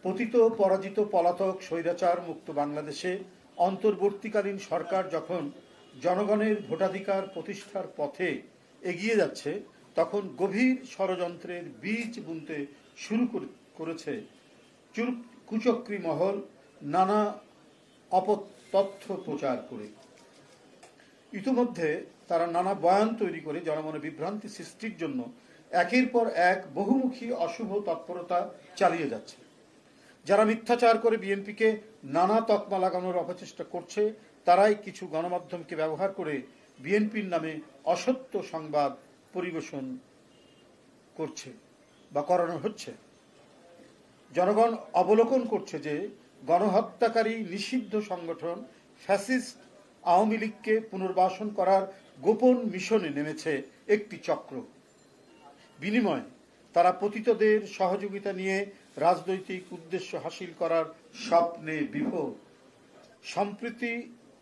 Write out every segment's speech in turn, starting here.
পতিত পরাজিত পলাতক স্বৈরাচার মুক্ত বাংলাদেশে অন্তর্বর্তীকালীন সরকার যখন জনগণের ভোটাধিকার প্রতিষ্ঠার পথে এগিয়ে যাচ্ছে, তখন গভীর ষড়যন্ত্রের বীজ বুনতে শুরু করেছে কুচক্রী মহল নানা অপতথ্য প্রচার করে। ইতিমধ্যে তারা নানা বয়ান তৈরি করে জনমনে বিভ্রান্তি সৃষ্টির জন্য একের পর এক বহুমুখী অশুভ তৎপরতা চালিয়ে যাচ্ছে। যারা মিথ্যাচার করে বিএনপিকে নানা তকমা লাগানোর অপচেষ্টা করছে, তারাই কিছু গণমাধ্যমকে ব্যবহার করে বিএনপির নামে অসত্য সংবাদ পরিবেশন করছে বা করানো হচ্ছে। জনগণ অবলোকন করছে যে গণহত্যাকারী নিষিদ্ধ সংগঠন ফ্যাসিস্ট আওয়ামী লীগকে পুনর্বাসন করার গোপন মিশনে নেমেছে একটি চক্র। বিনিময়ে তারা পতিতদের সহযোগিতা নিয়ে রাজনৈতিক উদ্দেশ্য হাসিল করার স্বপ্নে বিভোর। সম্প্রতি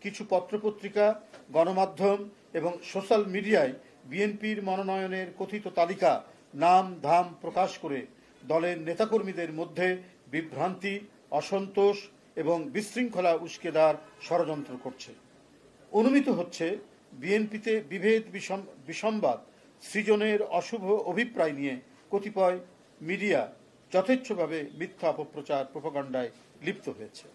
কিছু পত্রপত্রিকা, গণমাধ্যম এবং সোশ্যাল মিডিয়ায় বিএনপির মনোনয়নের কথিত তালিকা নাম ধাম প্রকাশ করে দলের নেতাকর্মীদের মধ্যে বিভ্রান্তি, অসন্তোষ এবং বিশৃঙ্খলা উস্কে দেওয়ার ষড়যন্ত্র করছে। অনুমিত হচ্ছে বিএনপিতে বিভেদ বিসম্বাদ সৃজনের অশুভ অভিপ্রায় নিয়ে কতিপয় মিডিয়া যথেচ্ছভাবে মিথ্যা অপপ্রচার প্রোপাগান্ডায় লিপ্ত হয়েছে।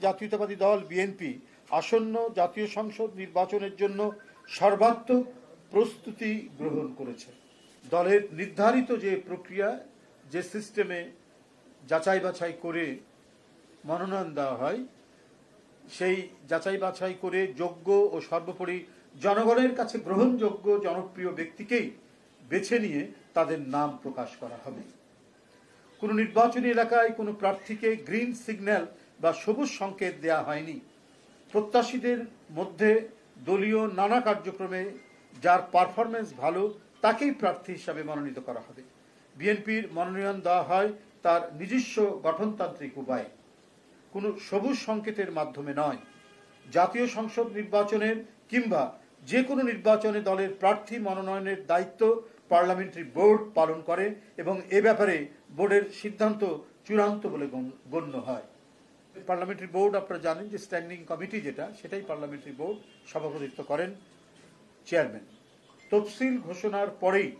জাতীয়তাবাদী দল বিএনপি আসন্ন জাতীয় সংসদ নির্বাচনের জন্য সর্বাত্মক প্রস্তুতি গ্রহণ করেছে। দলের নির্ধারিত যে প্রক্রিয়া, যে সিস্টেমে যাচাই বাছাই করে মনোনয়ন দেওয়া হয়, সেই যাচাই বাছাই করে যোগ্য ও সর্বোপরি জনগণের কাছে গ্রহণযোগ্য জনপ্রিয় ব্যক্তিকেই বেছে নিয়ে তাদের নাম প্রকাশ করা হবে। কোনো নির্বাচনী এলাকায় কোনো প্রার্থীকে গ্রিন সিগন্যাল বা সবুজ সংকেত দেয়া হয়নি। প্রত্যাশীদের মধ্যে দলীয় নানা কার্যক্রমে যার পারফরমেন্স ভালো তাকেই প্রার্থী হিসাবে মনোনীত করা হবে। বিএনপির মনোনয়ন দেওয়া হয় তার নিজস্ব গঠনতান্ত্রিক উপায়ে, কোনো সবুজ সংকেতের মাধ্যমে নয়। জাতীয় সংসদ নির্বাচনের কিংবা যে কোনো নির্বাচনে দলের প্রার্থী মনোনয়নের দায়িত্ব পার্লামেন্টারি বোর্ড পালন করে এবং এ ব্যাপারে বোর্ডের সিদ্ধান্ত চূড়ান্ত বলে গণ্য হয়। পার্লামেন্টারি বোর্ড, আপনারা জানেন যে স্ট্যান্ডিং কমিটি যেটা, সেটাই পার্লামেন্টারি বোর্ড সভাপতিত্ব করেন চেয়ারম্যান। তফসিল ঘোষণার পরেই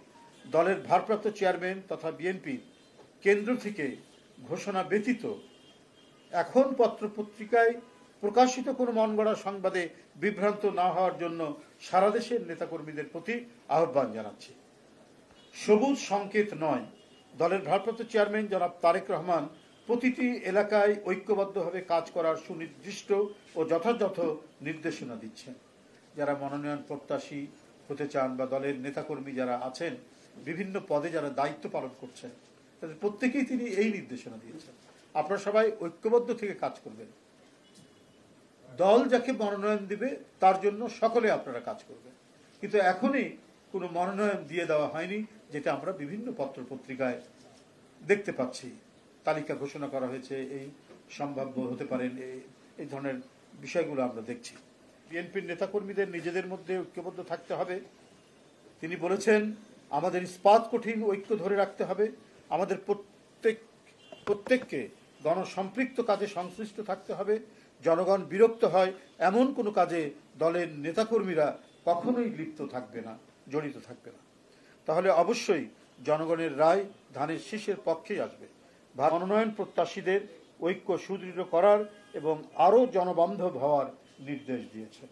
দলের ভারপ্রাপ্ত চেয়ারম্যান তথা বিএনপির কেন্দ্র থেকে ঘোষণা ব্যতীত এখন পত্রপত্রিকায় প্রকাশিত কোনো মনগড়া সংবাদে বিভ্রান্ত না হওয়ার জন্য সারা দেশের নেতাকর্মীদের প্রতি আহ্বান জানাচ্ছি। সবুজ সংকেত নয়, দলের ভারপ্রাপ্ত চেয়ারম্যান জনাব তারেক রহমান প্রতিটি এলাকায় ঐক্যবদ্ধভাবে কাজ করার সুনির্দিষ্ট ও যথাযথ নির্দেশনা দিচ্ছেন। যারা মনোনয়ন প্রত্যাশী হতে চান বা দলের নেতাকর্মী যারা আছেন, বিভিন্ন পদে যারা দায়িত্ব পালন করছেন, তাদের প্রত্যেকেই তিনি এই নির্দেশনা দিয়েছেন, আপনারা সবাই ঐক্যবদ্ধ থেকে কাজ করবেন। দল যাকে মনোনয়ন দিবে তার জন্য সকলে আপনারা কাজ করবেন। কিন্তু এখনই কোনো মনোনয়ন দিয়ে দেওয়া হয়নি, যেটা আমরা বিভিন্ন পত্রপত্রিকায় দেখতে পাচ্ছি। তালিকা ঘোষণা করা হয়েছে, এই সম্ভাব্য হতে পারেন, এই ধরনের বিষয়গুলো আমরা দেখছি। বিএনপির নেতাকর্মীদের নিজেদের মধ্যে ঐক্যবদ্ধ থাকতে হবে। তিনি বলেছেন, আমাদের ইস্পাত কঠিন ঐক্য ধরে রাখতে হবে। আমাদের প্রত্যেককে গণসম্পৃক্ত কাজে সংশ্লিষ্ট থাকতে হবে। জনগণ বিরক্ত হয় এমন কোনো কাজে দলের নেতাকর্মীরা কখনোই লিপ্ত থাকবে না, জড়িত থাকবে না। তাহলে অবশ্যই জনগণের রায় ধানের শীষের পক্ষেই আসবে। মনোনয়ন প্রত্যাশীদের ঐক্য সুদৃঢ় করার এবং আরও জনবান্ধব হওয়ার নির্দেশ দিয়েছে।